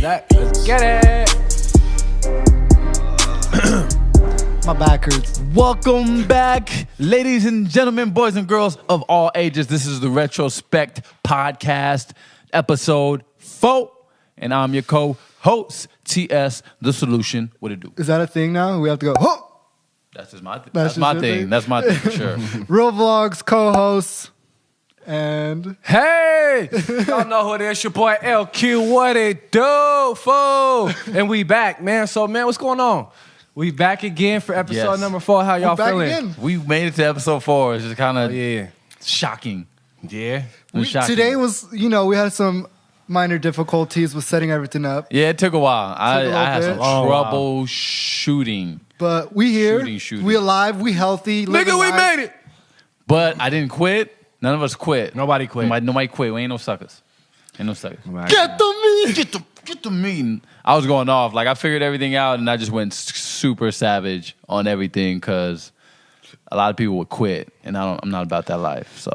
Zach, let's get it. My back hurts. Welcome back, ladies and gentlemen, boys and girls of all ages. This is the Retrospect podcast, episode 4, and I'm your co-host, TS, The Solution. What it do? Is that a thing now? We have to go, oh! That's just my thing. That's That's my your thing. thing? That's my thing for sure. ReelVlogs co-hosts and Hey, y'all know who it is. Your boy LQ. What it do, fool? And we back, man. So, man, what's going on? We back again for episode Yes. number 4. How y'all back feeling? again. We made it to episode 4. It's just kind of Yeah, shocking. yeah. It was shocking. today was, we had some minor difficulties with setting everything up. Yeah, it took a while. I Took a had little some bit. troubleshooting. But we here, Shooting. we alive, we healthy. Nigga, we made it. But I didn't quit. None of us quit. Nobody quit. Nobody quit. We ain't no suckers. Ain't no suckers. Get the meat! Get the meeting. I was going off. Like, I figured everything out, and I just went super savage on everything because a lot of people would quit, and I'm not about that life. So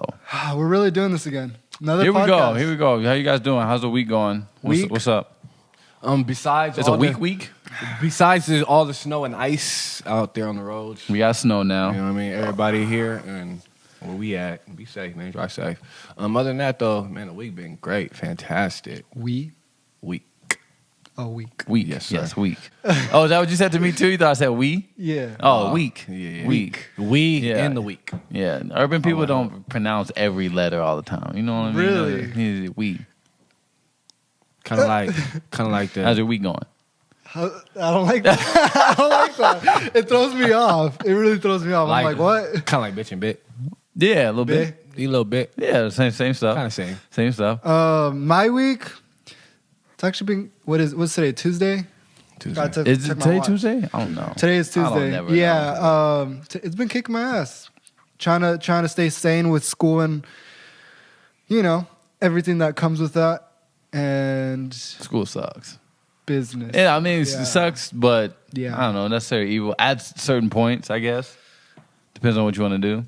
We're really doing this again. Another here we podcast. go. Here we go. How you guys doing? How's the week going? What's up? Besides It's a all week. Besides all the snow and ice out there on the roads, We got snow you now. know what I mean? Everybody here and where we at, be safe, man. Drive safe. Other than that, though, man, the week been great, fantastic We? week. A week. Week. Yes, sir. Yes, week. Oh, is that what you said to me too? You thought I said we? Yeah. Oh, week. Yeah. Week. We Yeah. in the week. Yeah. Urban people wow. don't pronounce every letter all the time. You know what I mean? Really? We. Kind of like How's the. your week going? I don't like that. I don't like that. It throws me off. It really throws me off. I'm like, what? Kind of like bitch and bit. Yeah, a little bit. A little bit. Yeah, same stuff. Kind of same. Same stuff. My week, it's actually been, what's today, Tuesday? Tuesday. Got to Is check it my today watch. Tuesday? I don't know. Today is I don't Tuesday. never Yeah, it's been kicking my ass. Trying to stay sane with school and everything that comes with that and School sucks. business. Yeah, I mean, it Yeah. sucks, but Yeah. I don't know, necessarily evil. At certain points, I guess. Depends on what you want to do.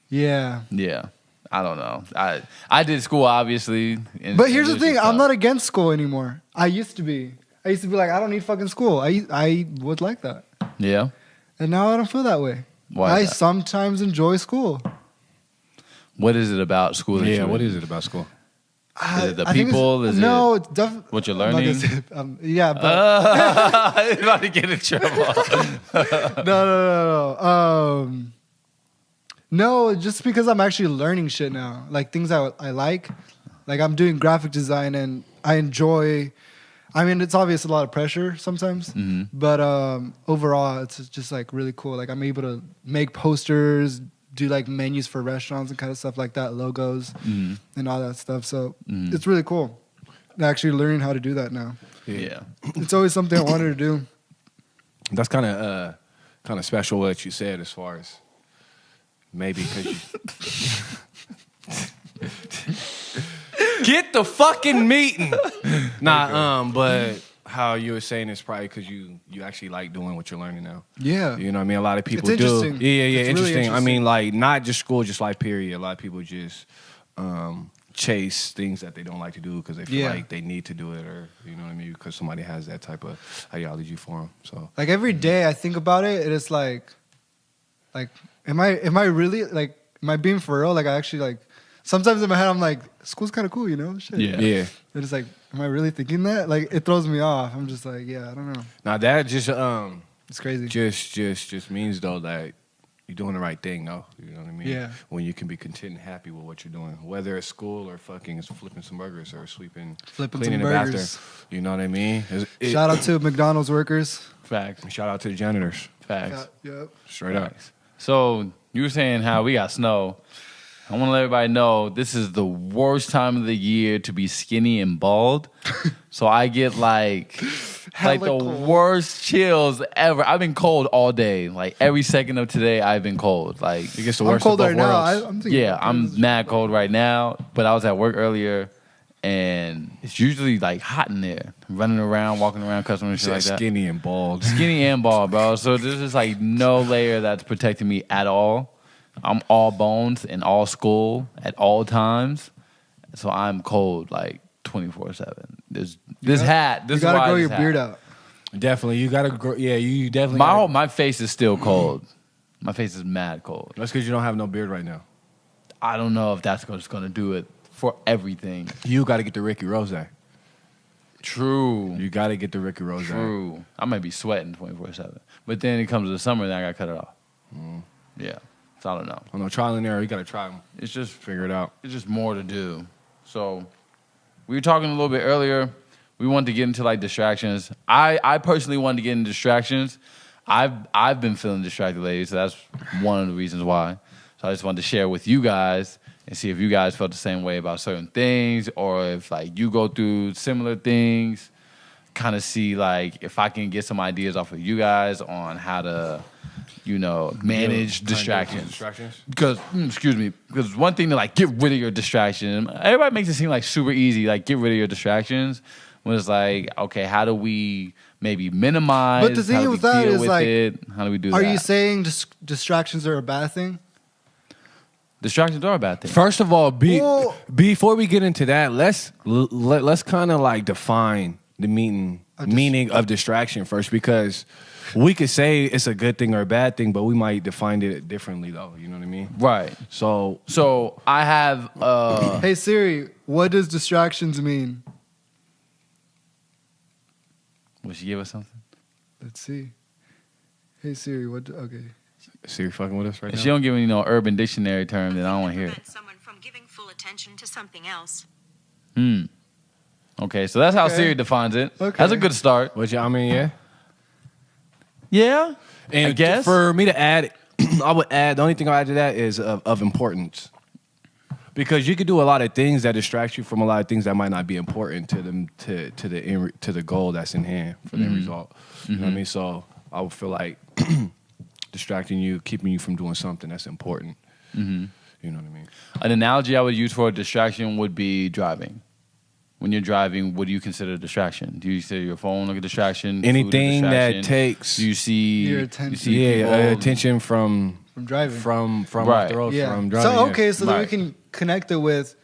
Yeah. Yeah. I don't know. I did school, obviously. and- But here's and the it was thing, just I'm tough. not against school anymore. I used to be like, I don't need fucking school. I would like that. Yeah? And now I don't feel that way. Why I is that? sometimes enjoy school. What is it about school? that Yeah, you- what is it about school? Is it the I think people? Is no, it it's definitely what you're I'm not gonna learning? say- yeah, but I'm about to get in trouble. no. No, just because I'm actually learning shit now, like things I like. Like I'm doing graphic design and I enjoy. I mean, it's obvious a lot of pressure sometimes, but overall, it's just like really cool. Like I'm able to make posters, do like menus for restaurants and kind of stuff like that, logos and all that stuff. So it's really cool. Actually learning how to do that now. Yeah. It's always something I wanted to do. That's kind of special what you said as far as maybe because you. Get the fucking meeting. But how you were saying is probably because you actually like doing what you're learning now. Yeah. You know what I mean? A lot of people It's do. interesting. Yeah, It's really interesting. I mean, interesting. like not just school, just life period. A lot of people just chase things that they don't like to do because they feel Yeah. like they need to do it, or you know what I mean, because somebody has that type of ideology for them. So Like every day I think about it, and it's like, am I really like, am I being for real? Like I actually like, sometimes in my head I'm like, school's kind of cool, shit. Yeah. yeah. And it's like, am I really thinking that? Like it throws me off. I'm just like, yeah, I don't know. Now that just It's crazy. just means though that you're doing the right thing, though. You know what I mean? Yeah. When you can be content and happy with what you're doing, whether it's school or fucking flipping some burgers or Flipping cleaning some the bathroom. burgers. You know what I mean? Shout out to McDonald's workers. Facts. Shout out to the janitors. Facts. Yep. Straight up. So you were saying how we got snow. I want to let everybody know this is the worst time of the year to be skinny and bald. So I get like the Hella cold. worst chills ever. I've been cold all day. Like every second of today, I've been cold. Like It gets the I'm worst cold of right both now. worlds. I'm thinking yeah, about I'm this. mad cold right now. But I was at work earlier, and it's usually like hot in there. Running around, walking around, customers, shit like that. Skinny and bald. Skinny and bald, bro. So there's just like no layer that's protecting me at all. I'm all bones and all skull at all times. So I'm cold like 24/7. this hat. This You gotta is why grow this your hat. beard out. Definitely, you gotta grow. Yeah, you definitely. My face is still cold. My face is mad cold. That's because you don't have no beard right now. I don't know if that's what's gonna do it for everything. You got to get the Ricky Rose. True. You got to get the Ricky Rose. True. I might be sweating 24/7, but then it comes to the summer, then I gotta cut it off. Yeah. So I don't know. I know, trial and error. You got to try them. It's just Figure it out. It's just more to do. So we were talking a little bit earlier. We wanted to get into like distractions. I personally wanted to get into distractions. I've been feeling distracted lately, so that's one of the reasons why. So I just wanted to share with you guys and see if you guys felt the same way about certain things, or if like you go through similar things. Kind of see like if I can get some ideas off of you guys on how to, manage distractions. Because because one thing to like get rid of your distraction. Everybody makes it seem like super easy, like get rid of your distractions. When it's like, okay, how do we maybe minimize? But the thing with that is like, how do we do that? Are you saying distractions are a bad thing? Distractions are a bad thing. First of all, before we get into that, let's kind of like define the meaning of distraction first, because we could say it's a good thing or a bad thing, but we might define it differently, though. You know what I mean? Right. So I have. Hey Siri, what does distractions mean? Will she give us something? Let's see. Hey Siri, okay. Siri fucking with us right If now. she don't give me no Urban Dictionary term, then I don't want to hear it. Someone from giving full attention to something else. Okay, so that's how Okay. Siri defines it. Okay. That's a good start. Yeah. Yeah, And I guess. for me to add, I would add, the only thing I add to that is of importance. Because you could do a lot of things that distract you from a lot of things that might not be important to them to the goal that's in hand for the end result. You know what I mean? So I would feel like distracting you, keeping you from doing something that's important. You know what I mean? An analogy I would use for a distraction would be driving. When you're driving, what do you consider a distraction? Do you consider your phone like a distraction? Anything food a distraction? that takes Do you see your you attention. see people- attention from driving. from Right. off the road, Yeah. from driving. So okay, so then we Right. can connect it with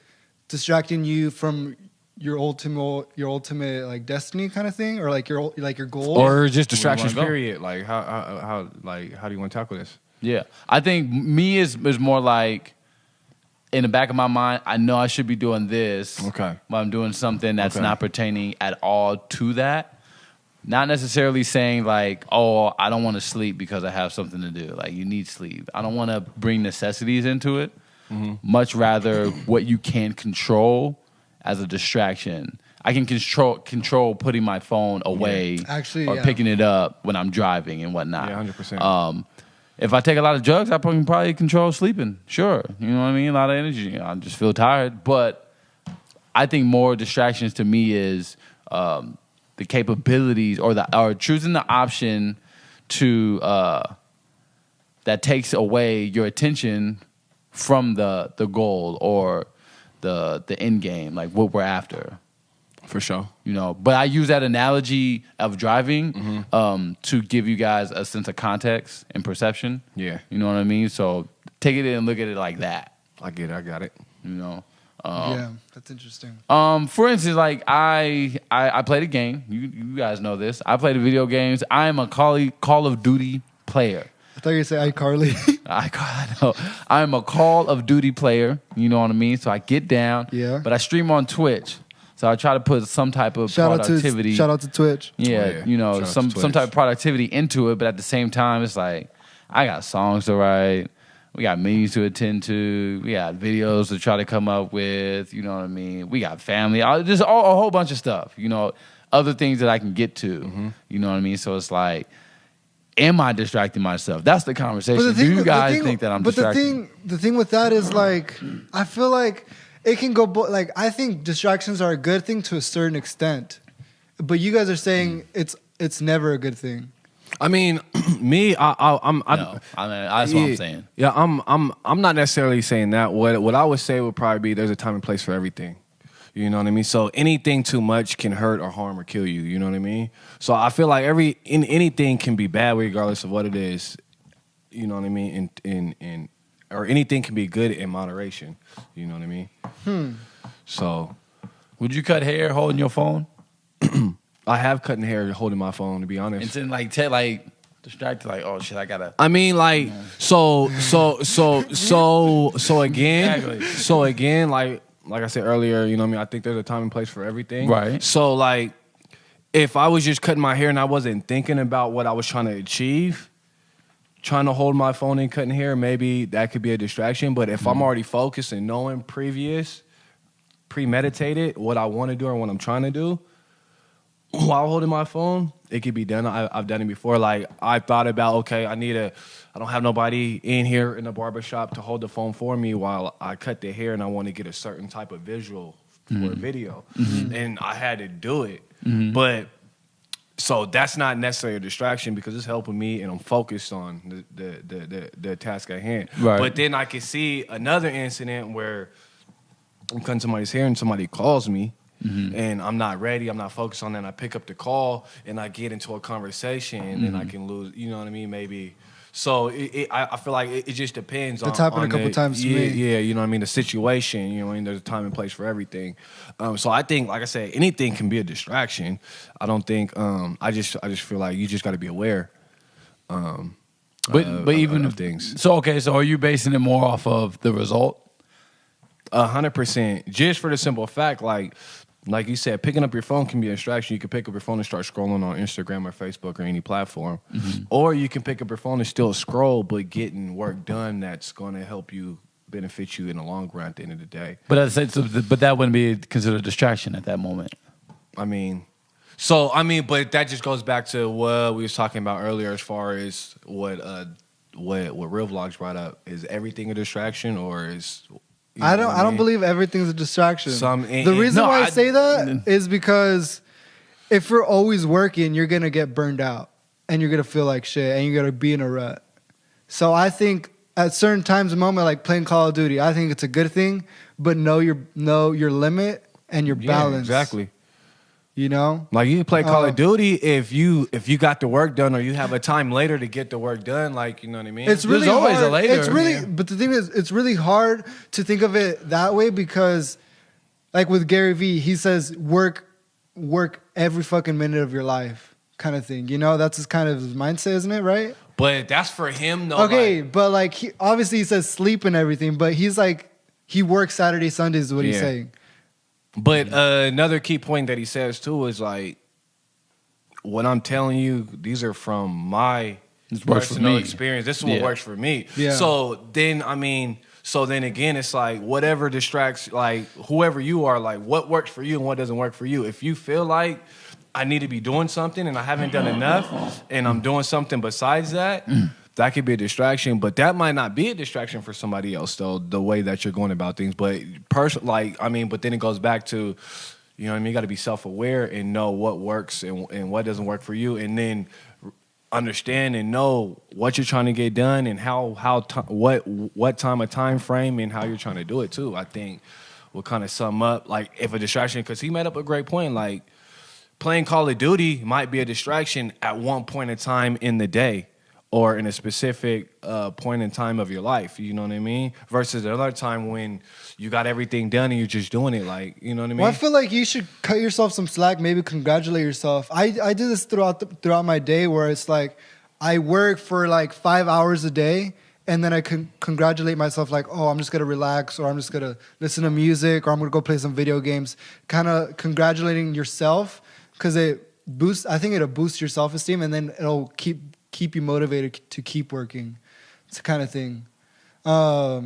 distracting you from your ultimate like destiny kind of thing, or like your goal. Or just Where distractions. you wanna go? Period. Like how do you want to tackle this? Yeah, I think me is more like in the back of my mind, I know I should be doing this. Okay. But I'm doing something that's Okay. not pertaining at all to that. Not necessarily saying like, oh, I don't want to sleep because I have something to do. Like, you need sleep. I don't want to bring necessities into it. Much rather what you can control as a distraction. I can control putting my phone away, Actually, or yeah. picking it up when I'm driving and whatnot. Yeah, 100%. If I take a lot of drugs, I can probably control sleeping. Sure. You know what I mean? A lot of energy. I just feel tired. But I think more distractions to me is the capabilities or choosing the option to that takes away your attention from the goal or the end game, like what we're after. For sure. But I use that analogy of driving to give you guys a sense of context and perception. Yeah. You know what I mean? So take it in and look at it like that. I get it. I got it. Yeah, that's interesting. For instance, like I played a game. You guys know this. I played video games. I am a Call of Duty player. I thought you were saying iCarly. I know. I'm a Call of Duty player. You know what I mean? So I get down. Yeah. But I stream on Twitch. So I try to put some type of productivity. Shout out to Twitch. Yeah, Oh, yeah. Shout out some to Twitch. type of productivity into it, but at the same time, it's like I got songs to write, we got meetings to attend to, we got videos to try to come up with. You know what I mean? We got family, just a whole bunch of stuff. Other things that I can get to. You know what I mean? So it's like, am I distracting myself? That's the conversation. Do you guys think that I'm distracting? But the thing with that is like, I feel like it can go like, I think distractions are a good thing to a certain extent, but you guys are saying it's never a good thing. I mean, me, I'm. No, I mean, that's what I'm saying. Yeah, I'm not necessarily saying that. What I would say would probably be there's a time and place for everything. You know what I mean? So anything too much can hurt or harm or kill you. You know what I mean? So I feel like anything can be bad regardless of what it is. You know what I mean? Or anything can be good in moderation. You know what I mean? So, Would you cut hair holding your phone? I have cutting hair holding my phone, to be honest. It's in like distracted, like, oh shit, I gotta. I mean, like, so again, Exactly. like I said earlier, you know what I mean? I think there's a time and place for everything. Right. So, like, if I was just cutting my hair and I wasn't thinking about what I was trying to achieve, trying to hold my phone and cutting hair, maybe that could be a distraction. But if I'm already focused and knowing premeditated what I want to do or what I'm trying to do, while holding my phone, it could be done. I've done it before. Like, I thought about, okay, I don't have nobody in here in the barbershop to hold the phone for me while I cut the hair and I want to get a certain type of visual for a video. And I had to do it. But, so that's not necessarily a distraction because it's helping me and I'm focused on the task at hand. Right. But then I can see another incident where I'm cutting somebody's hair and somebody calls me. And I'm not ready, I'm not focused on that, and I pick up the call, and I get into a conversation, and then I can lose, you know what I mean, maybe. So I feel like it just depends on. That's happened a couple times to me. Yeah, you know what I mean, the situation, you know what I mean, there's a time and place for everything. So I think, like I said, anything can be a distraction. I don't think, I just feel like you just got to be aware. But even of things. So are you basing it more off of the result? 100%. Just for the simple fact, like you said, picking up your phone can be a distraction. You can pick up your phone and start scrolling on Instagram or Facebook or any platform. Or you can pick up your phone and still scroll, but getting work done that's going to help you, benefit you in the long run at the end of the day. But that wouldn't be considered a distraction at that moment. But that just goes back to what we was talking about earlier as far as what ReelVlogs brought up. Is everything a distraction or is... I don't believe everything's a distraction. The reason why I say that is because if you're always working, you're gonna get burned out and you're gonna feel like shit and you're gonna be in a rut. So I think at certain times in the moment, like playing Call of Duty, I think it's a good thing, but know your limit and your balance. Exactly. You know, like you can play Call of Duty if you got the work done or you have a time later to get the work done. Like, you know what I mean? It's really There's always hard. a later. It's really, but the thing is, it's really hard to think of it that way because, like with Gary Vee, he says work every fucking minute of your life, kind of thing. You know, that's his kind of his mindset, isn't it? Right? But that's for him, though. Okay, but like obviously he says sleep and everything, but he's like he works Saturday, Sundays is what he's saying. But another key point that he says too is like, what I'm telling you, these are from my personal experience. This is what works for me. Yeah. So then again, it's like whatever distracts, like whoever you are, like what works for you and what doesn't work for you. If you feel like I need to be doing something and I haven't done enough and I'm doing something besides that, that could be a distraction, but that might not be a distraction for somebody else, though, the way that you're going about things. But but then it goes back to, you know what I mean, you got to be self-aware and know what works and what doesn't work for you, and then understand and know what you're trying to get done and what time frame and how you're trying to do it, too. I think will kind of sum up, like, if a distraction, because he made up a great point, like, playing Call of Duty might be a distraction at one point in time in the day, or in a specific point in time of your life, you know what I mean? Versus another time when you got everything done and you're just doing it, like, you know what I mean? Well, I feel like you should cut yourself some slack, maybe congratulate yourself. I do this throughout my day where it's like I work for like 5 hours a day and then I can congratulate myself like, oh, I'm just going to relax or I'm just going to listen to music or I'm going to go play some video games. Kind of congratulating yourself because it'll boost your self-esteem and then it'll keep you motivated to keep working. It's the kind of thing. I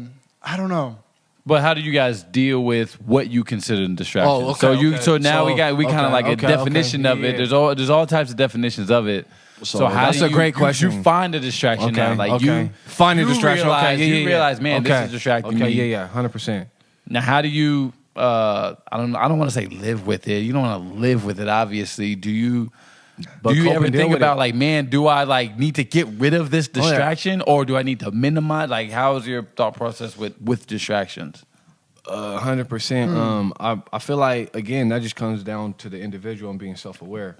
don't know. But how do you guys deal with what you consider a distraction? Oh, okay. So now we kind of like a definition of it. Yeah. There's all types of definitions of it. So how that's a great question. You find a distraction now. Like you find a distraction. You realize, man, this is distracting me. Okay, 100%. Now, how do you? I don't want to say live with it. You don't want to live with it, obviously. Do you ever think about like, man, do I like need to get rid of this distraction or do I need to minimize? Like, how is your thought process with distractions? 100%. I feel like, again, that just comes down to the individual and being self-aware.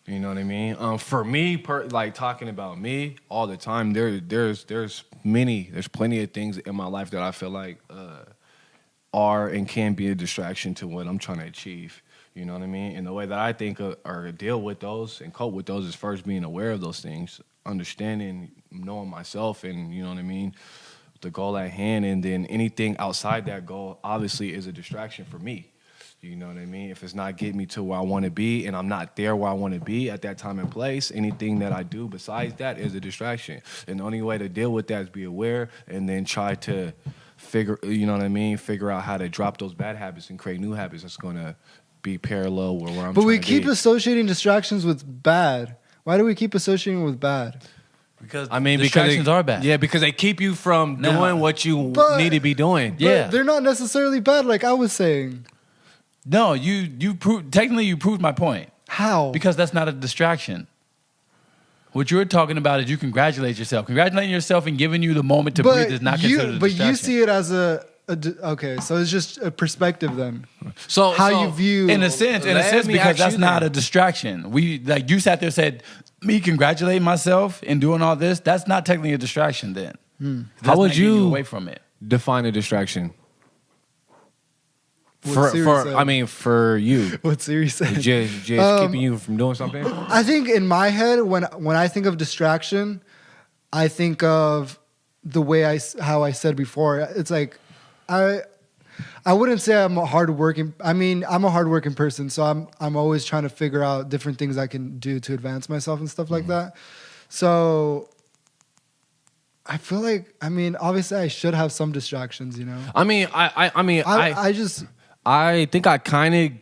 You know what I mean? For me, like talking about me all the time, there's plenty of things in my life that I feel like are and can be a distraction to what I'm trying to achieve. You know what I mean? And the way that I think or deal with those and cope with those is first being aware of those things, understanding, knowing myself, and you know what I mean, the goal at hand, and then anything outside that goal obviously is a distraction for me. You know what I mean? If it's not getting me to where I want to be and I'm not there where I want to be at that time and place, anything that I do besides that is a distraction. And the only way to deal with that is be aware and then try to figure out how to drop those bad habits and create new habits that's going to be parallel with where I'm But we trying to keep be. associating distractions with bad. Why do we keep associating with bad? Because distractions are bad. Yeah, because they keep you from No. doing what you need to be doing. Yeah. But they're not necessarily bad, like I was saying. No, you proved my point. How? Because that's not a distraction. What you're talking about is you congratulate yourself. Congratulating yourself and giving you the moment to breathe is not considered a But distraction. you see it as okay, so it's just a perspective then. So How you view in a sense, Let me because ask that's you not then. a distraction. You sat there and said, me congratulating myself and doing all this, that's not technically a distraction then. That's How would not getting you away from it? define a distraction? What Siri said. For you. What Siri said. Just keeping you from doing something? I think in my head, when I think of distraction, I think of the way how I said before. It's like I wouldn't say I'm a hardworking. I mean, I'm a hardworking person, so I'm always trying to figure out different things I can do to advance myself and stuff like that. So I feel like, I mean, obviously I should have some distractions, you know. I think I kind of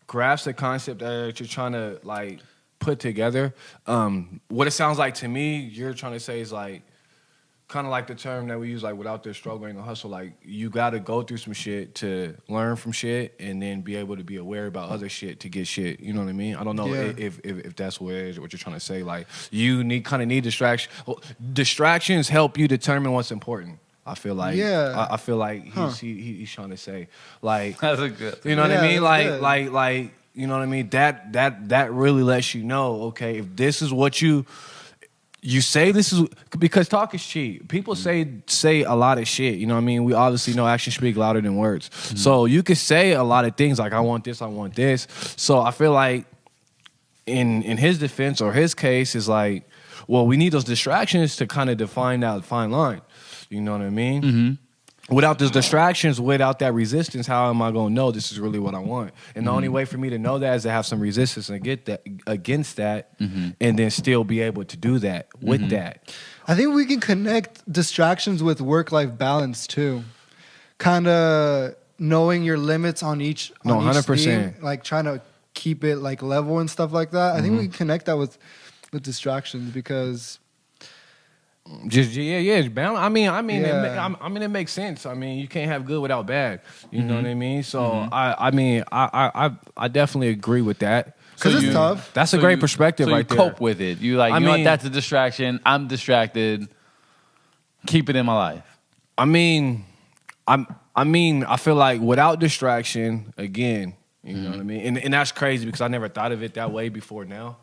grasp the concept that you're trying to like put together. What it sounds like to me, you're trying to say is like kind of like the term that we use, like without the struggle ain't no hustle. Like you got to go through some shit to learn from shit, and then be able to be aware about other shit to get shit. You know what I mean? I don't know Yeah. if that's what it is, what you're trying to say. Like you need distraction. Well, distractions help you determine what's important. I feel like I feel like he's trying to say like That's a good. you know what I mean? that's Like good. you know what I mean? That really lets you know, okay, if this is what you say, this is because talk is cheap. People say a lot of shit. You know what I mean? We obviously know actions speak louder than words. So you could say a lot of things like I want this, I want this. So I feel like in his defense or his case is like, well, we need those distractions to kind of define that fine line. You know what I mean? Mm-hmm. Without those distractions, without that resistance, how am I going to know this is really what I want? And the only way for me to know that is to have some resistance and get that against that, and then still be able to do that with that. I think we can connect distractions with work-life balance too. Kind of knowing your limits on each. No, on each 100%. theme, like trying to keep it like level and stuff like that. I think we can connect that with distractions because. It's balance. I mean, Yeah. it makes sense. I mean, you can't have good without bad. You know what I mean? So I definitely agree with that. Because it's tough. That's a great perspective so right you there. cope with it. You like, I you know what, mean- that's a distraction. I'm distracted. Keep it in my life. I mean, I feel like without distraction, again, you know what I mean? And that's crazy because I never thought of it that way before now.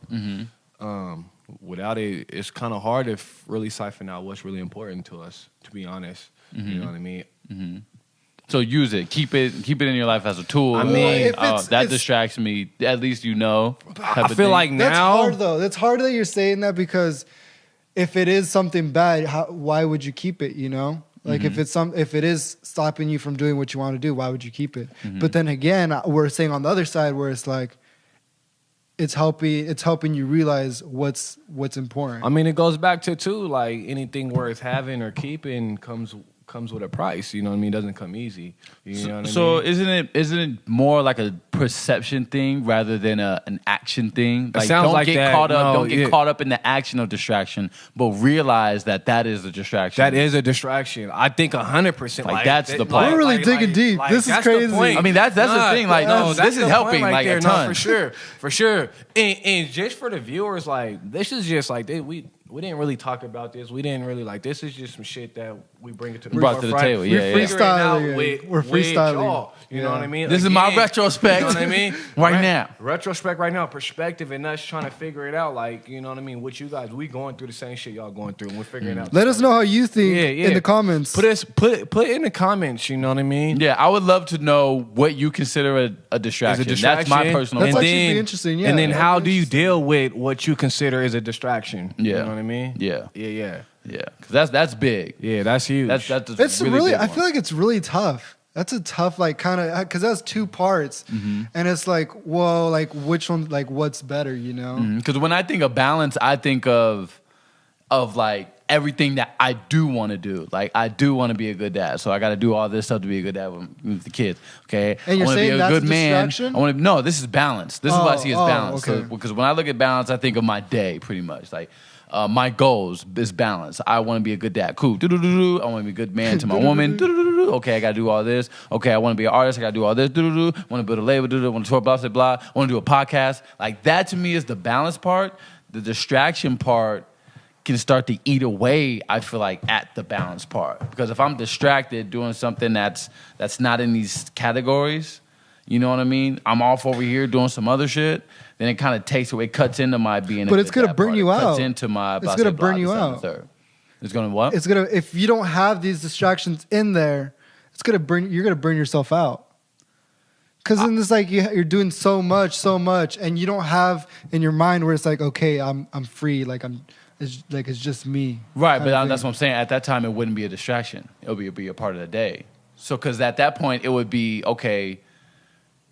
Without it, it's kind of hard to really siphon out what's really important to us, to be honest. You know what I mean? So use it. Keep it in your life as a tool. I mean, if that it's- distracts me. At least you know. I feel like now... That's hard though. That's hard that you're saying that because if it is something bad, why would you keep it? You know, like if it is stopping you from doing what you want to do, why would you keep it? But then again, we're saying on the other side where it's like it's helping you realize what's important. I mean, it goes back to too, like anything worth having or keeping comes with a price. You know what I mean? It doesn't come easy. You know what I mean? isn't it more like a perception thing rather than an action thing? It sounds don't like get that. caught up. No, Don't get caught up in the action of distraction, but realize that is a distraction. That is a distraction. I think 100%. Like, that's the point. We're really digging deep. This is that's the crazy. point. I mean, that's the thing. Like, no, that's this is the helping, point like, a there. ton. No, for sure. And just for the viewers, like this is just like we didn't really talk about this. We didn't really like this is just some shit that we bring it to the Brought to the forefront. table. Yeah, We're yeah. freestyling. With We're freestyling. y'all. You know what I mean? This is my retrospect. You know what I mean? Right now. Retrospect right now, perspective, and us trying to figure it out. Like, you know what I mean? With you guys, we going through the same shit y'all going through, and we're figuring out. Let us know how you think in the comments. Put in the comments. You know what I mean? Yeah, I would love to know what you consider a distraction. That's my personal. That's opinion. actually interesting. Yeah. And then how do you deal with what you consider is a distraction? Yeah. You know what I mean? Yeah. Yeah. Yeah, because that's big. Yeah, that's huge. That's It's really big I one. feel like it's really tough. That's a tough, like, kind of, because that's two parts, and it's like, whoa, like, which one, like, what's better, you know? Because when I think of balance, I think of like everything that I do want to do. Like, I do want to be a good dad, so I got to do all this stuff to be a good dad with the kids. Okay, And you're I want to be saying a that's good a man. distraction? I want to. No, this is balance. This is what I see as balance. okay. So, because when I look at balance, I think of my day pretty much. Like, my goals is balance. I want to be a good dad. Cool. Do-do-do-do. I want to be a good man to my woman. Do-do-do-do. Okay, I got to do all this. Okay, I want to be an artist. I got to do all this. Do-do-do. I want to build a label. Do-do-do. I want to tour, blah, blah, blah. I want to do a podcast. Like, that to me is the balance part. The distraction part can start to eat away, I feel like, at the balance part. Because if I'm distracted doing something that's not in these categories, you know what I mean? I'm off over here doing some other shit, then it kind of takes away, cuts into my being. But it's gonna burn you out. Cuts into my. It's gonna burn you out. It's gonna what? It's gonna, if you don't have these distractions in there, it's gonna burn. You're gonna burn yourself out. Because then it's like you're doing so much, and you don't have in your mind where it's like, okay, I'm free, like it's just me. Right, but that's what I'm saying. At that time, it wouldn't be a distraction. It would be a part of the day. So, because at that point, it would be, okay,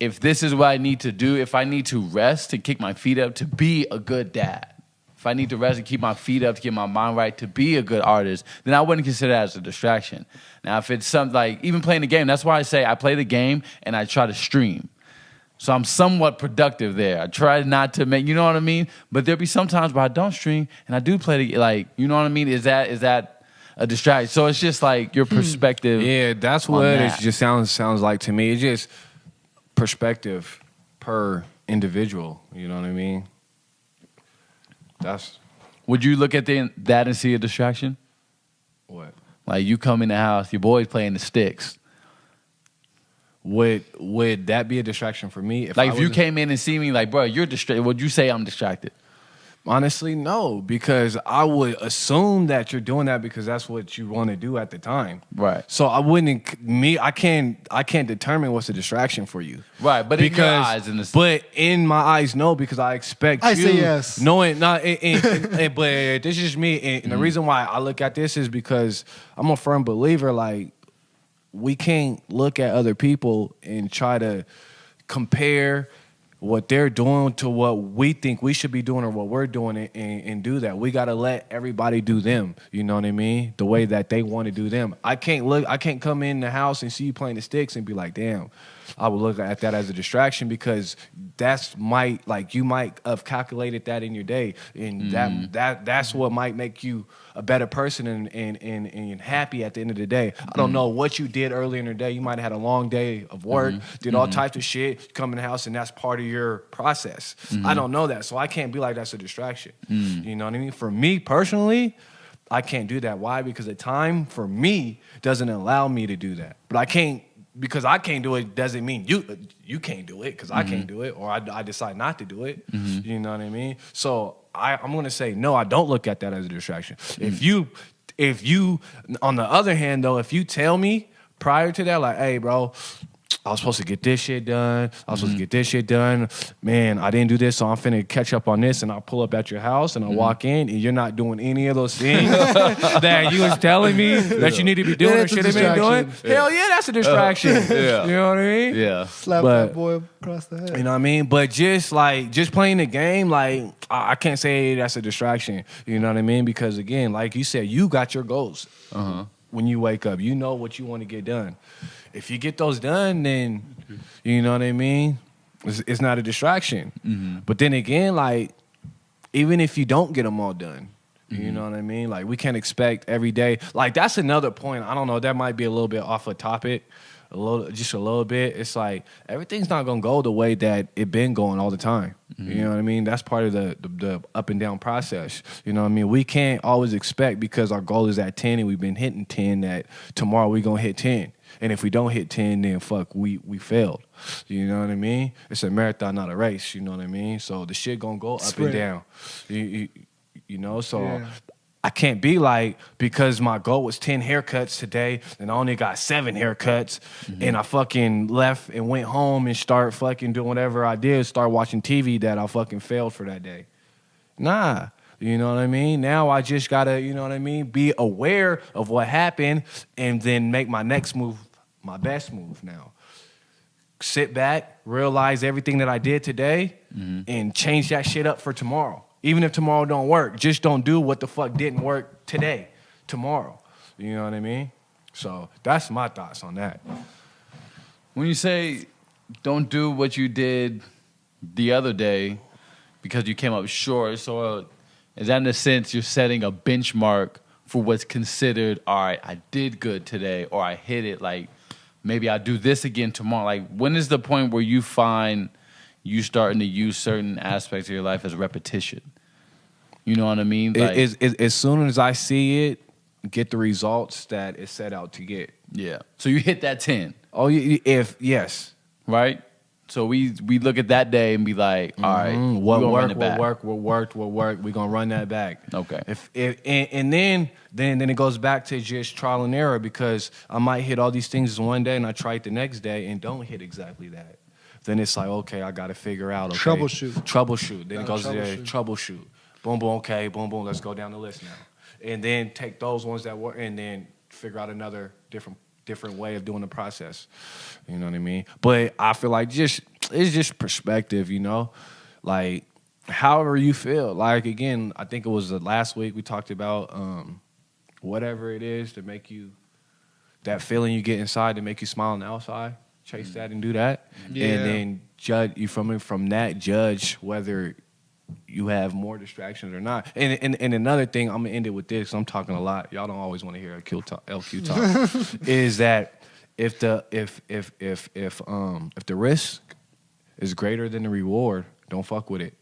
if this is what I need to do, if I need to rest to kick my feet up to be a good dad, if I need to rest and keep my feet up to get my mind right to be a good artist, then I wouldn't consider that as a distraction. Now, if it's something like even playing the game, that's why I say I play the game and I try to stream. So I'm somewhat productive there. I try not to make, you know what I mean? But there'll be some times where I don't stream and I do play the, like, you know what I mean? Is that a distraction? So it's just like your perspective. Yeah, that's what it just sounds like to me. It's just perspective per individual. You know what I mean? Would you look at that and see a distraction? What? Like you come in the house, your boy's playing the sticks. Would that be a distraction for me? If you came in and see me, like, bro, you're distracted, would you say I'm distracted? Honestly, no, because I would assume that you're doing that because that's what you want to do at the time. Right. So I wouldn't. I can't determine what's a distraction for you. Right, but in your eyes, but in my eyes, no, because I expect I you. say yes. Knowing not, but this is me, and the reason why I look at this is because I'm a firm believer. Like, we can't look at other people and try to compare what they're doing to what we think we should be doing or what we're doing and do that. We got to let everybody do them. You know what I mean? The way that they want to do them. I can't come in the house and see you playing the sticks and be like, damn, I would look at that as a distraction because you might have calculated that in your day. And that's what might make you a better person and happy at the end of the day. I don't know what you did earlier in the day. You might have had a long day of work, did all types of shit, come in the house, and that's part of your process. I don't know that, so I can't be like that's a distraction. You know what I mean? For me personally, I can't do that. Why? Because the time for me doesn't allow me to do that. But I can't, because I can't do it doesn't mean you can't do it because I can't do it or I decide not to do it. You know what I mean? So I'm going to say, no, I don't look at that as a distraction. If you, on the other hand, though, if you tell me prior to that, like, hey, bro, I was supposed to get this shit done. I was supposed to get this shit done. Man, I didn't do this, so I'm finna catch up on this. And I'll pull up at your house and I'll walk in and you're not doing any of those things that you was telling me that you need to be doing or should have been doing. Hell yeah, that's a distraction. You know what I mean? Yeah. Slap that boy across the head. You know what I mean? But just playing the game, like, I can't say that's a distraction. You know what I mean? Because again, like you said, you got your goals. When you wake up, you know what you want to get done. If you get those done, then you know what I mean? It's not a distraction. But then again, like, even if you don't get them all done, you know what I mean? Like, we can't expect every day. Like, that's another point. I don't know. That might be a little bit off a topic. just a little bit, it's like everything's not gonna go the way that it been going all the time. You know what I mean? That's part of the up and down process. You know what I mean? We can't always expect because our goal is at 10 and we've been hitting 10 that tomorrow we gonna hit 10. And if we don't hit 10, then fuck, we failed. You know what I mean? It's a marathon, not a race. You know what I mean? So the shit gonna go up and down. You know, so Yeah. I can't be like, because my goal was 10 haircuts today and I only got 7 haircuts and I fucking left and went home and start fucking doing whatever I did, start watching TV, that I fucking failed for that day. Nah. You know what I mean? Now I just gotta, you know what I mean, be aware of what happened and then make my next move my best move now. Sit back, realize everything that I did today and change that shit up for tomorrow. Even if tomorrow don't work, just don't do what the fuck didn't work today, tomorrow. You know what I mean? So that's my thoughts on that. When you say don't do what you did the other day because you came up short, so is that in a sense you're setting a benchmark for what's considered, all right, I did good today or I hit it, like maybe I'll do this again tomorrow? Like when is the point where you find you starting to use certain aspects of your life as repetition? You know what I mean? Like, As soon as I see it, get the results that it set out to get. yeah. So you hit that 10. Oh, yes. Right? So we look at that day and be like, all right, What we gonna run worked, it back. what worked. We're gonna run that back. Okay. And then it goes back to just trial and error, because I might hit all these things one day and I try it the next day and don't hit exactly that. Then it's like, okay, I got to figure out. Okay, troubleshoot. Then it goes to troubleshoot. Boom, boom. Okay, boom, boom. Let's go down the list now, and then take those ones that work, and then figure out another different way of doing the process. You know what I mean? But I feel like it's just perspective. You know, like however you feel. Like again, I think it was last week we talked about whatever it is to make you, that feeling you get inside to make you smile on the outside. Chase that and do that, and then judge you from that. Judge whether you have more distractions or not. And another thing, I'm gonna end it with this. 'Cause I'm talking a lot. Y'all don't always want to hear LQ talk. Is that if the risk is greater than the reward, don't fuck with it.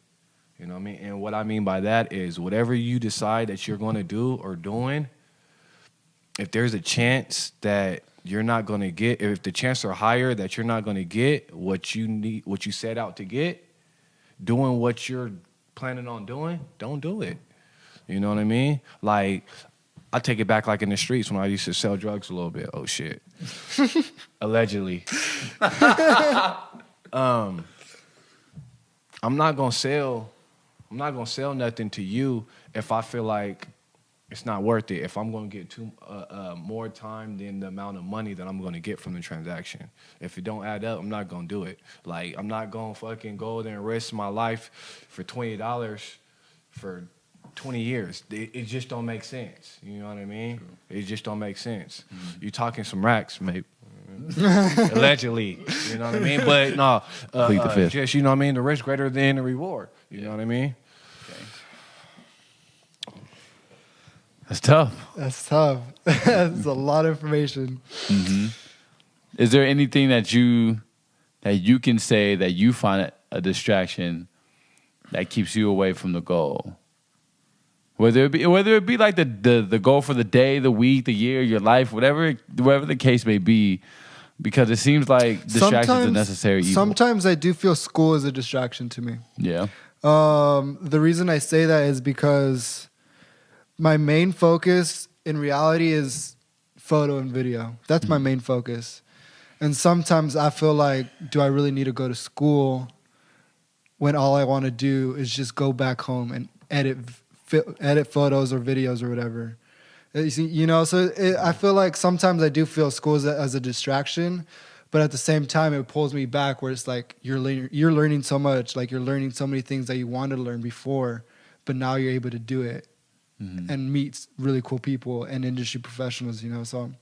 You know what I mean? And what I mean by that is whatever you decide that you're going to do or doing, if there's a chance that you're not going to get, if the chances are higher that you're not going to get what you need, what you set out to get, doing what you're planning on doing, don't do it. You know what I mean? Like, I take it back like in the streets when I used to sell drugs a little bit. Oh, shit. Allegedly. I'm not going to sell nothing to you if I feel like it's not worth it. If I'm going to get more time than the amount of money that I'm going to get from the transaction. If it don't add up, I'm not going to do it. Like, I'm not going to fucking go there and risk my life for $20 for 20 years. It just don't make sense. You know what I mean? True. It just don't make sense. You talking some racks, maybe. Allegedly. You know what I mean? But no. Just, you know what I mean? The risk greater than the reward. You know what I mean? That's tough. That's a lot of information. Mm-hmm. Is there anything that you can say that you find a distraction that keeps you away from the goal? Whether it be like the goal for the day, the week, the year, your life, whatever the case may be, because it seems like distractions are necessary evil. Sometimes I do feel school is a distraction to me. Yeah. The reason I say that is because my main focus in reality is photo and video. That's my main focus. And sometimes I feel like, do I really need to go to school when all I want to do is just go back home and edit photos or videos or whatever? You know, so I feel like sometimes I do feel school as a distraction, but at the same time it pulls me back, where it's like you're learning so much, like you're learning so many things that you wanted to learn before, but now you're able to do it. Mm-hmm. And meet really cool people and industry professionals, you know. So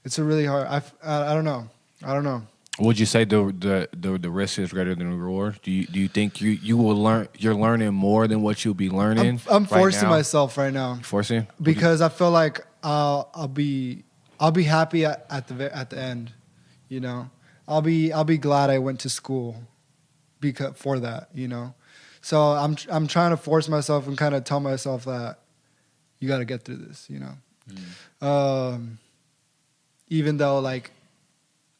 it's a really hard. I don't know. Would you say the risk is greater than the reward? Do you think you will learn? You're learning more than what you'll be learning. I'm forcing myself right now. Forcing because I feel like I'll be happy at the end. You know, I'll be glad I went to school for that. You know, so I'm trying to force myself and kind of tell myself that you got to get through this. You know, even though like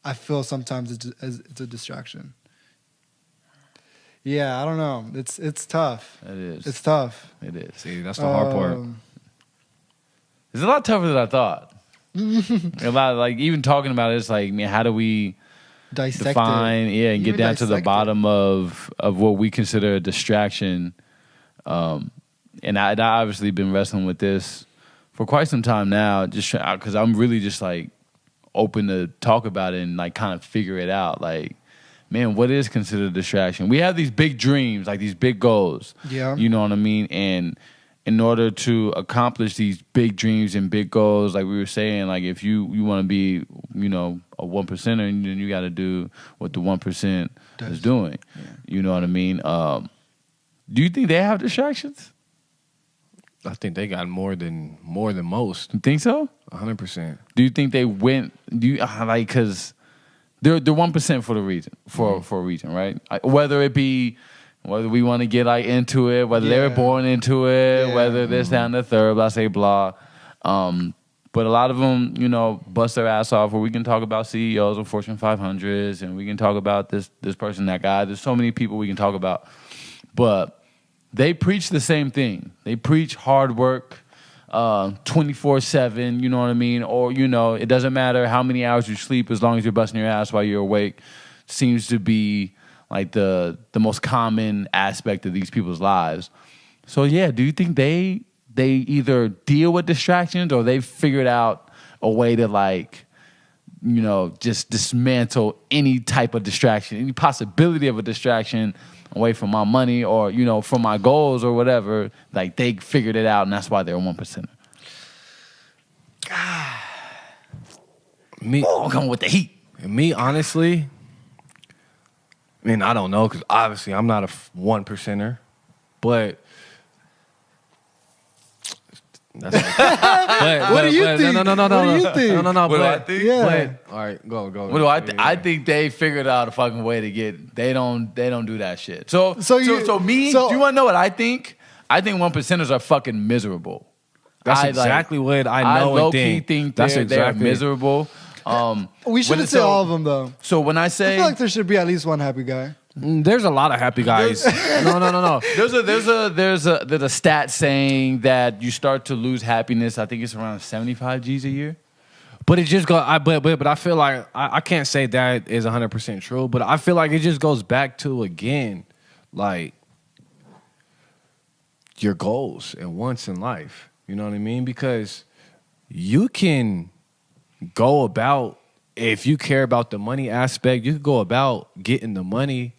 I feel sometimes it's a distraction. Yeah, I don't know. It's tough. It is. It's tough. It is. See, that's the hard part. It's a lot tougher than I thought. A lot, like, even talking about it, it's like, man, how do we define, and get down to the bottom of what we consider a distraction? And I obviously been wrestling with this for quite some time now, just because I'm really just like open to talk about it and like kind of figure it out. Like, man, what is considered a distraction? We have these big dreams, like these big goals. Yeah. You know what I mean? And in order to accomplish these big dreams and big goals, like we were saying, like if you want to be, you know, a 1%er, then you got to do what the 1% is doing. Yeah. You know what I mean? Do you think they have distractions? I think they got more than most. You think so? 100%. Do you think they went? Do you like because they're 1% for the reason for a reason, right? Whether it be whether we want to get like into it, whether they were born into it, whether this, that, and the third, blah, say, blah. But a lot of them, you know, bust their ass off. Where we can talk about CEOs of Fortune 500s, and we can talk about this person, that guy. There's so many people we can talk about, but they preach the same thing. They preach hard work, 24/7. You know what I mean? Or, you know, it doesn't matter how many hours you sleep as long as you're busting your ass while you're awake. Seems to be like the most common aspect of these people's lives. So yeah, do you think they either deal with distractions or they've figured out a way to, like, you know, just dismantle any type of distraction, any possibility of a distraction away from my money or, you know, from my goals or whatever? Like, they figured it out and that's why they're a 1%er. I'm coming with the heat. Me, honestly, I mean, I don't know, because obviously I'm not a 1%er, but that's what do you think? No. What do you think? No. What do I think? Yeah. But, all right, go. What do I think? I think they figured out a fucking way to get. They don't do that shit. So do you want to know what I think? I think 1%ers are fucking miserable. That's exactly what I know. I low-key think they're miserable. We shouldn't say all of them though. So when I say, I feel like there should be at least one happy guy. There's a lot of happy guys. No. There's a stat saying that you start to lose happiness. I think it's around 75 G's a year. But it just but I feel like I can't say that is 100% true. But I feel like it just goes back to, again, like, your goals and wants in life. You know what I mean? Because you can go about, if you care about the money aspect, you could go about getting the money,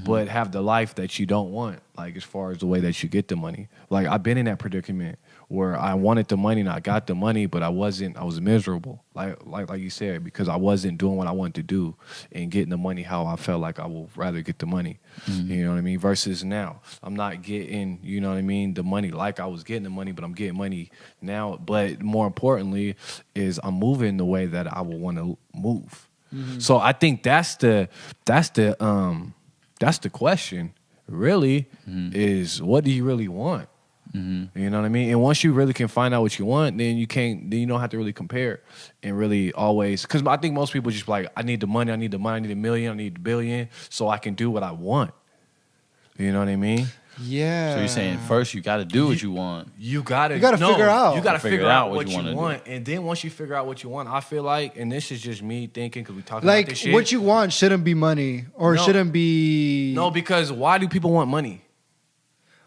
but have the life that you don't want, like, as far as the way that you get the money. Like, I've been in that predicament where I wanted the money and I got the money, but I was miserable. Like you said, because I wasn't doing what I wanted to do and getting the money how I felt like I would rather get the money. You know what I mean? Versus now, I'm not getting, you know what I mean, the money like I was getting the money, but I'm getting money now. But more importantly is I'm moving the way that I would want to move. So I think that's the question, really, is what do you really want? You know what I mean? And once you really can find out what you want, then you don't have to really compare and really always, because I think most people just like, I need the money, I need a million, I need a billion, so I can do what I want. You know what I mean? Yeah. So you're saying first you got to do what you want. You got to figure out. You got to figure out what you want. And then once you figure out what you want, I feel like, and this is just me thinking because we talking about this shit. What you want shouldn't be money or shouldn't be... No, because why do people want money?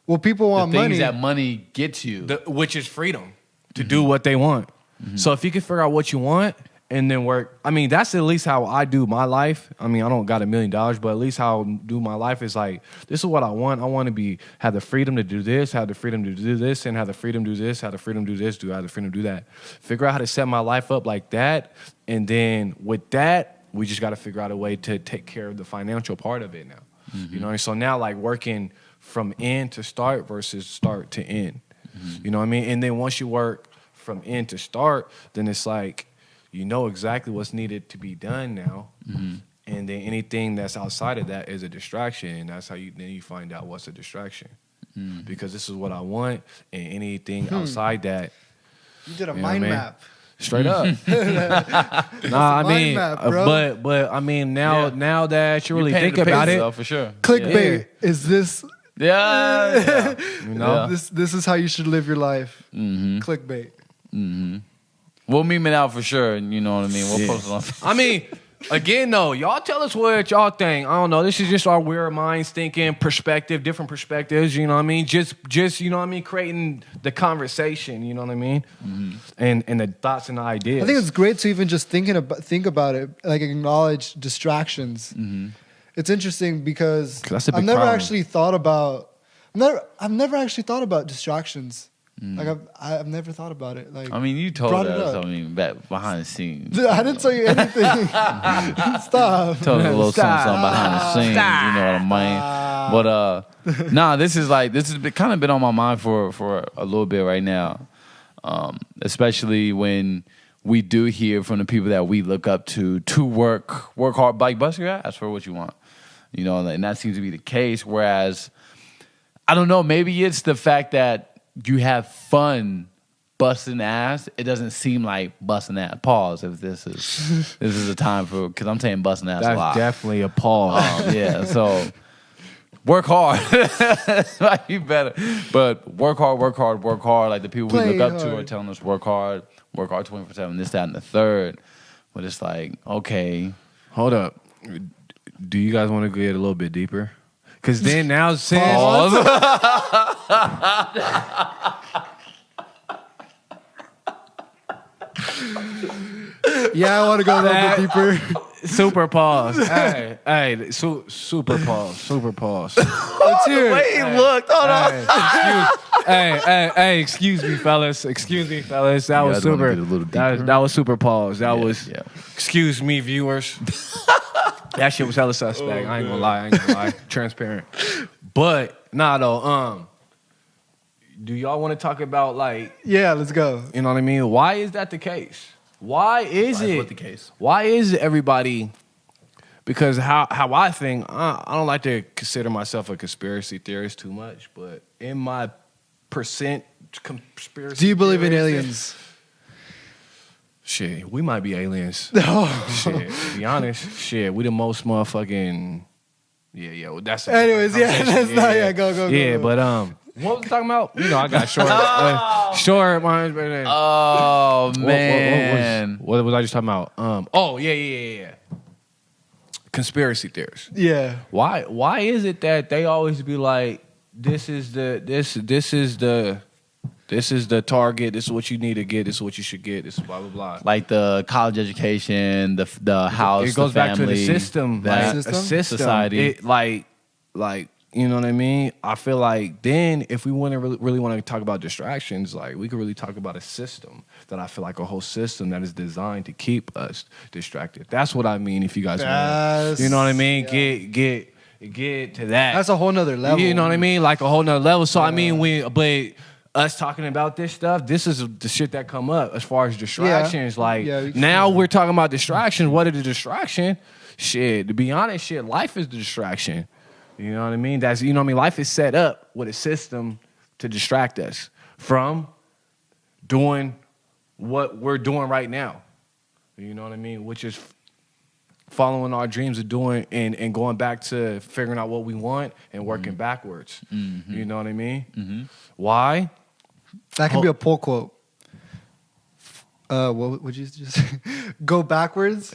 Well, people want the things money. that money gets you. Which is freedom to do what they want. So if you can figure out what you want and then work, I mean, that's at least how I do my life. I mean, I don't got $1 million, but at least how I do my life is like, this is what I want. I want to have the freedom to do this, have the freedom to do this, and have the freedom to do this, have the freedom to do this, have the freedom to do that. Figure out how to set my life up like that. And then with that, we just got to figure out a way to take care of the financial part of it now. You know, so now like working from end to start versus start to end. You know what I mean? And then once you work from end to start, then it's like you know exactly what's needed to be done now. And then anything that's outside of that is a distraction. And that's how you find out what's a distraction. Because this is what I want, and anything outside that. You did a You know mind what I mean? map. Straight up. Nah, I mind mean, map, bro. but I mean, now that you really painted think the about picture, it, though, for sure. Clickbait. Is this Yeah. you know, this is how you should live your life? Clickbait. We'll meme it out for sure. You know what I mean? We'll post it on. I mean, again, though, y'all tell us what y'all think. I don't know. This is just our weird minds thinking, different perspectives. You know what I mean? Just you know what I mean? Creating the conversation. You know what I mean? And the thoughts and the ideas. I think it's great to even just think about it, like acknowledge distractions. It's interesting because 'Cause that's a big I've never problem. actually thought about. I've never actually thought about distractions. Like I've never thought about it. Like I mean, you told brought it us. up. I mean, back behind the scenes. I didn't tell you anything. Stop. Told us a little something behind the scenes. You know what I mean? But nah, this has kind of been on my mind for a little bit right now, especially when we do hear from the people that we look up to work hard, like bust your ass for what you want. You know, and that seems to be the case. Whereas, I don't know, maybe it's the fact that you have fun busting ass. It doesn't seem like busting ass. Pause if this is a time for, because I'm saying busting ass a lot. That's definitely a pause. Yeah, so work hard. Might be better. But work hard. Like the people Play we look up to hard. are telling us work hard 24/7, this, that, and the third. But it's like, okay. Hold up. Do you guys want to get a little bit deeper? Because then now since Yeah, I want to go a little bit deeper. super pause. hey, super pause. Let's hear it. Hey, look, hold on. Excuse me, fellas. That was guys wanna super. get a little deeper? That was super pause. That was. Yeah. Excuse me, viewers. That shit was hella suspect. I ain't gonna lie. Transparent. But nah, though. Do y'all want to talk about like? Yeah, let's go. You know what I mean? Why is that the case? Why is it the case? Why is everybody? Because how I think, I don't like to consider myself a conspiracy theorist too much, but in my conspiracy, Do you believe in theorist- aliens? Shit, we might be aliens. No. Shit, to be honest, shit, we the most motherfucking. Yeah. Well, that's. Anyways, yeah, that's not. Yeah, go. Yeah, but what was I talking about? You know, I got short. Short minds. Oh, man. What was I just talking about? Yeah. Conspiracy theorists. Yeah. Why is it that they always be like, this is the target, this is what you need to get, this is what you should get, this is blah blah blah. Like the college education, the house, It goes the back to the family, system, that like a system, society. It, like you know what I mean? I feel like then if we want to really want to talk about distractions, like we could really talk about a system that I feel like a whole system that is designed to keep us distracted. That's what I mean. If you guys, want, you know what I mean? Yeah. Get to that. That's a whole nother level. You know what I mean? Like a whole nother level. So I mean, but us talking about this stuff, this is the shit that come up as far as distractions. Like now we're talking about distractions. What is the distraction? Shit, to be honest, shit, life is the distraction. You know what I mean? That's, you know what I mean? Life is set up with a system to distract us from doing what we're doing right now. You know what I mean? Which is following our dreams of doing and going back to figuring out what we want and working backwards. You know what I mean? Why? That could be a pull quote. What would you just go backwards?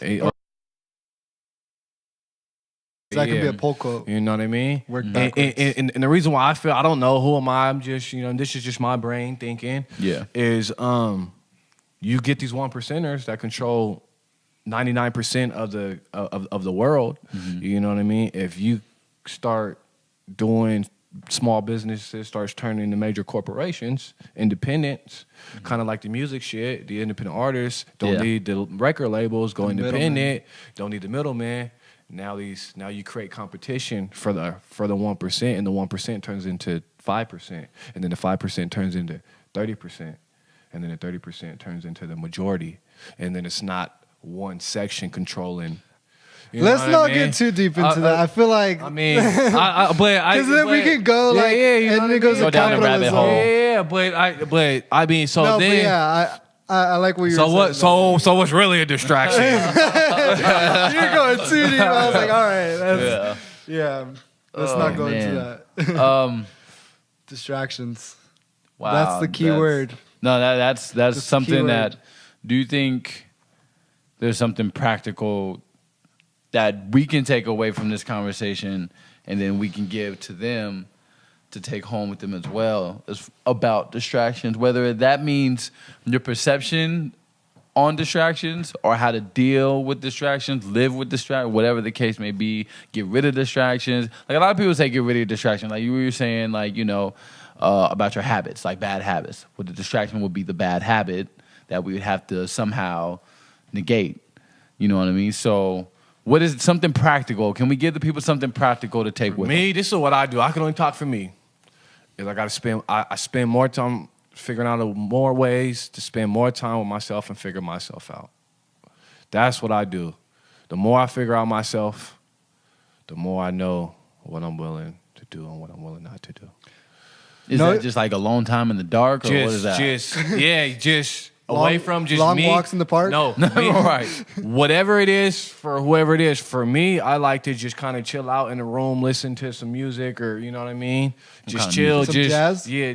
That could be a pull quote. You know what I mean? Work backwards. And the reason why I don't know who am I, I'm just, you know, this is just my brain thinking. Yeah. Is you get these 1%ers that control 99% of the world. You know what I mean? If you start doing small businesses, starts turning into major corporations, independents, kind of like the music shit, the independent artists don't need the record labels, go independent, don't need the middleman. Now you create competition for the 1%, and the 1% turns into 5%, and then the 5% turns into 30%. and then the 30% turns into the majority, and then it's not one section controlling. You know Let's what not I mean? get too deep into that. I feel like I mean, because then we can go like you know and it goes Go to down the rabbit capitalism. hole. Yeah, but I mean, so No, then. but yeah, I like what you're So saying. what? So what's really a distraction? You're going too deep. I was like, all right, that's, Yeah. Let's not go into that. Distractions. Wow. That's the key word. No, that's the something key word. that. Do you think there's something practical that we can take away from this conversation, and then we can give to them to take home with them as well, as about distractions? Whether that means your perception on distractions or how to deal with distractions, live with distractions, whatever the case may be, get rid of distractions. Like a lot of people say get rid of distractions. Like you were saying, like, you know, about your habits, like bad habits. Well, the distraction would be the bad habit that we would have to somehow negate. You know what I mean? So what is something practical? Can we give the people something practical to take with them? Me, this is what I do. I can only talk for me. Is I got to spend. I spend more time figuring out more ways to spend more time with myself and figure myself out. That's what I do. The more I figure out myself, the more I know what I'm willing to do and what I'm willing not to do. Is that just like alone time in the dark, or what is that? Just away from just long me. walks in the park? No, me. Right. Whatever it is for whoever it is. For me, I like to just kind of chill out in the room, listen to some music, or you know what I mean. Just kind of chill, Some just jazz? yeah,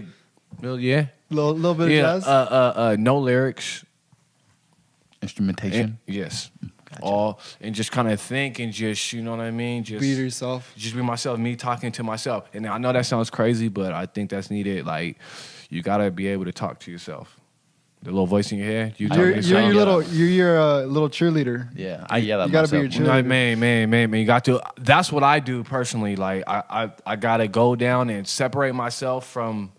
well, yeah, Little bit yeah. of jazz. No lyrics. Instrumentation. Yes. Gotcha. All and just kind of think and just you know what I mean. Just Be yourself. Just be myself. Me talking to myself. And I know that sounds crazy, but I think that's needed. Like you gotta be able to talk to yourself. The little voice in your head. You talk to You're yourself. your little cheerleader. Yeah, I yell at You gotta be myself. your You know, cheerleader. man, you got to. That's what I do personally. Like I gotta go down and separate myself from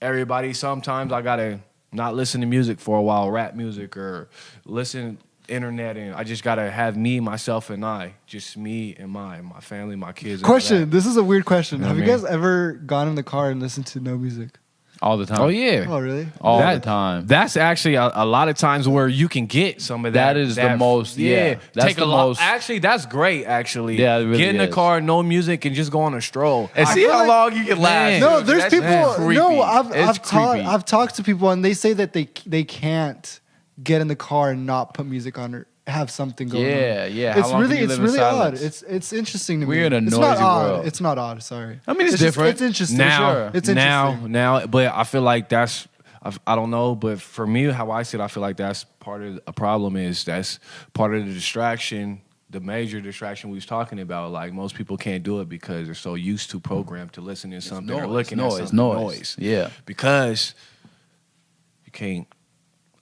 everybody. Sometimes I gotta not listen to music for a while, rap music, or listen internet, and I just gotta have me, myself, and I. Just me and my family, my kids. and all Question. that. This is a weird question. You know Have you what I guys ever gone in the car and listened to no music? all the time. Oh yeah. Oh, really? All That- the time. That's actually a lot of times where you can get some of that. That is the most- yeah, that's take the a lot. most- Actually, that's great. Actually, Yeah, it really get in the is. car, no music, and just go on a stroll. And I see feel how like- long you can last. Man. No, dude. there's That's people. creepy. No, It's creepy. I've talked to people and they say that they can't get in the car and not put music on or have something going on. Yeah. How It's long really can you it's live in really odd. silence? It's interesting to me. We're in a It's not noisy odd. world. It's not odd. Sorry. I mean, it's just- different. It's interesting. now, sure. It's interesting. now, but I feel like that's. I don't know, but for me, how I see it, I feel like that's part of a problem. Is that's part of the distraction, the major distraction we was talking about. Like most people can't do it because they're so used to programmed to listening to something or looking at something. noise. Yeah. Because you can't.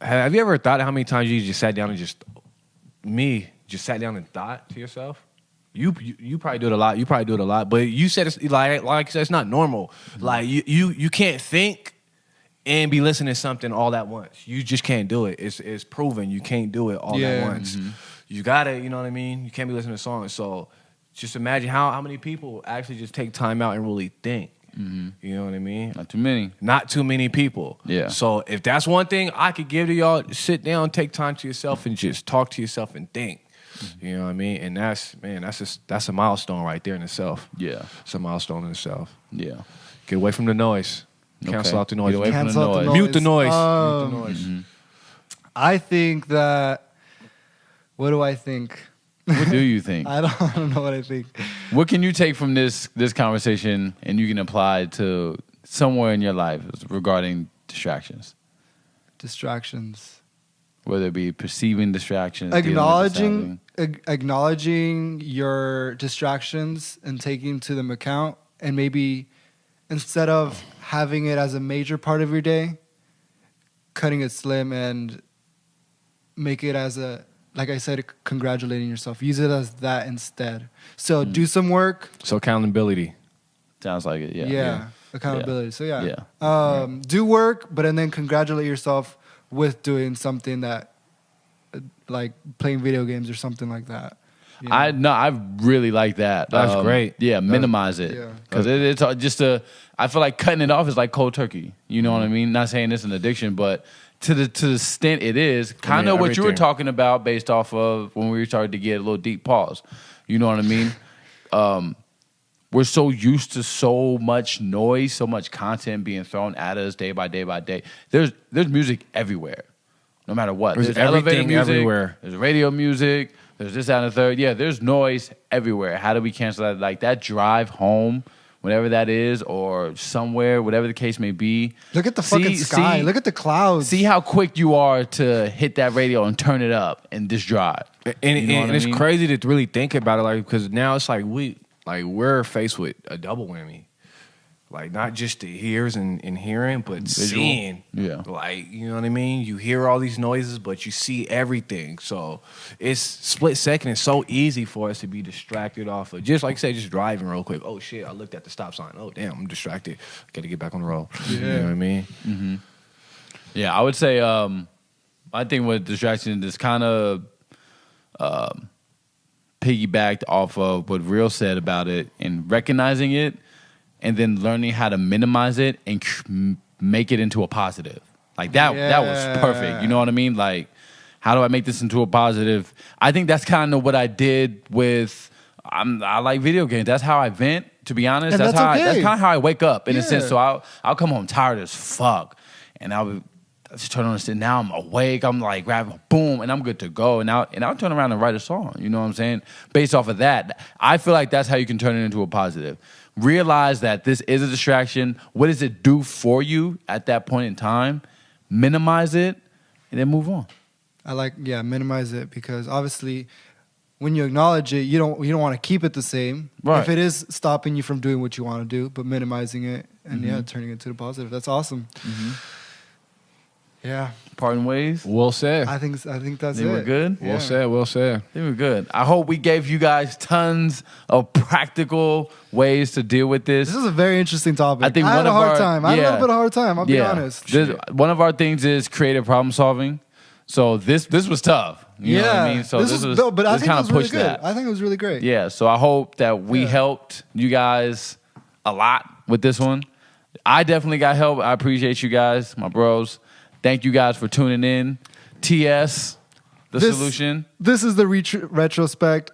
Have you ever thought how many times you just sat down and just sat down and thought to yourself? You probably do it a lot. You probably do it a lot. But you said it's like I said, it's not normal. Mm-hmm. Like you can't think and be listening to something all at once. You just can't do it. It's proven you can't do it all Yeah. at once. You gotta, you know what I mean? You can't be listening to songs. So just imagine how many people actually just take time out and really think. You know what I mean? Not too many. Not too many people. Yeah. So if that's one thing I could give to y'all, sit down, take time to yourself, and just talk to yourself and think. You know what I mean? And that's a milestone right there in itself. Yeah. It's a milestone in itself. Yeah. Get away from the noise. Cancel Okay. out the noise. Get away from Cancel out the noise. noise. Mute the noise. Um, Mute the noise. I think that. What do I think? What do you think? I don't know what I think. What can you take from this conversation and you can apply to somewhere in your life regarding distractions? Distractions. Whether it be perceiving distractions, dealing with something. Acknowledging your distractions and taking to them account, and maybe instead of having it as a major part of your day, cutting it slim and make it as a, like I said, congratulating yourself. Use it as that instead. So do some work. So accountability. Sounds like it. Yeah. Yeah. Accountability. So Yeah. do work, but and then congratulate yourself with doing something that, like playing video games or something like that. You know? I really like that. That's great. Yeah, minimize it yeah. because it's just I feel like cutting it off is like cold turkey. You know what I mean? Not saying it's an addiction, but to the extent it is, kind of what you were talking about based off of when we started to get a little deep pause. You know what I mean? We're so used to so much noise, so much content being thrown at us day by day by day. There's music everywhere, no matter what. There's elevator everything music, everywhere. There's radio music. There's this, that, and the third. Yeah, there's noise everywhere. How do we cancel that? Like that drive home, whatever that is, or somewhere, whatever the case may be. Look at the fucking sky. Look at the clouds. See how quick you are to hit that radio and turn it up and just drive. And it's crazy to really think about it, like, because now it's like we're faced with a double whammy. Like, not just the ears and hearing, but visual. seeing. Yeah. Like, you know what I mean? You hear all these noises, but you see everything. So it's split second. It's so easy for us to be distracted off of, just like you said, just driving real quick. Oh, shit, I looked at the stop sign. Oh, damn, I'm distracted. Got to get back on the road. Yeah. You know what I mean? Mm-hmm. Yeah, I would say I think with distraction is kind of piggybacked off of what Real said about it and recognizing it and then learning how to minimize it and make it into a positive. Like that was perfect. You know what I mean? Like, how do I make this into a positive? I think that's kind of what I did with I like video games. That's how I vent, to be honest. And that's that's kind of how I wake up in a sense. So I'll come home tired as fuck and I'll just turn on the shit. Now I'm awake. I'm like, grab boom, and I'm good to go. And I'll turn around and write a song. You know what I'm saying? Based off of that, I feel like that's how you can turn it into a positive. Realize that this is a distraction. What does it do for you at that point in time? Minimize it, and then move on. I minimize it because obviously, when you acknowledge it, you don't want to keep it the same. Right. If it is stopping you from doing what you want to do, but minimizing it and turning it to the positive. That's awesome. Mm-hmm. Yeah. Parting ways. Well said. I think that's Think it. we're good? Yeah. Well said. I think we're good. I hope we gave you guys tons of practical ways to deal with this. This is a very interesting topic. I think I had one a of hard our- time. I had a yeah. little bit of a hard time. I'll be honest. One of our things is creative problem solving. So this was tough. You know what I mean? So this was dope, but I think it was really good. that. I think it was really great. Yeah, so I hope that we helped you guys a lot with this one. I definitely got help. I appreciate you guys, my bros. Thank you guys for tuning in. TS, the solution. This is the Retrospect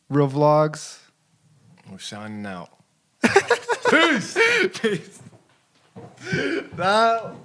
ReelVlogs. We're signing out. Peace. Peace. Now.